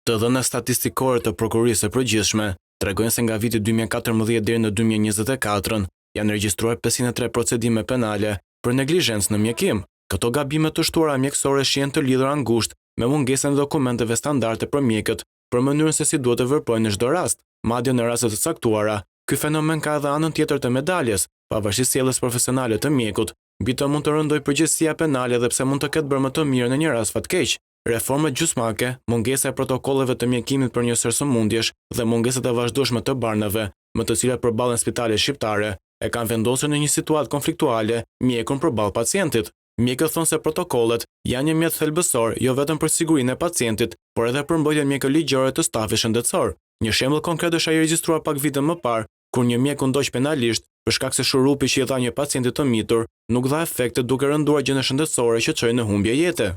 Të dhëna statistikore të prokurisë së përgjithshme tregojnë se nga viti 2014 deri në 2024 janë regjistruar 503 procedime penale për neglizhencë në mjekim. Këto gabime të shtuara mjekësore shihen të lidhura ngushtë me mungesën e dokumenteve standarde për mjekët për mënyrën se si duhet të veprojnë në çdo rast. Madje në raste të caktuara, ky fenomen ka edhe anën tjetër të medaljes, pavarësisht sjelljes profesionale të mjekut. Mbi të mund të rëndoj përgjegjësia penale edhe pse mund të ketë bërë më të mirë në një rast fatkeq. Reformat gjysmake, mungesa e protokolleve të mjekimit për një sëmundjesh dhe mungesat e vazhdueshme të barnave, me të cilat përballen spitalet shqiptare, e kanë vendosur në një situatë konfliktuale mjekun përballë pacientit. Mjekët thonë se protokollet janë një mjet thelbësor jo vetëm për sigurinë e pacientit, por edhe për mbrojtjen mjekëligjore të stafit shëndetësor. Një shembull konkret është ai regjistruar pak vite më parë, kur një mjek u ndoq penalisht për shkak se shurupi që i dha një pacienti të mitur nuk dha efekte duke rënduar gjendje shëndetësore që çoi në humbje jete.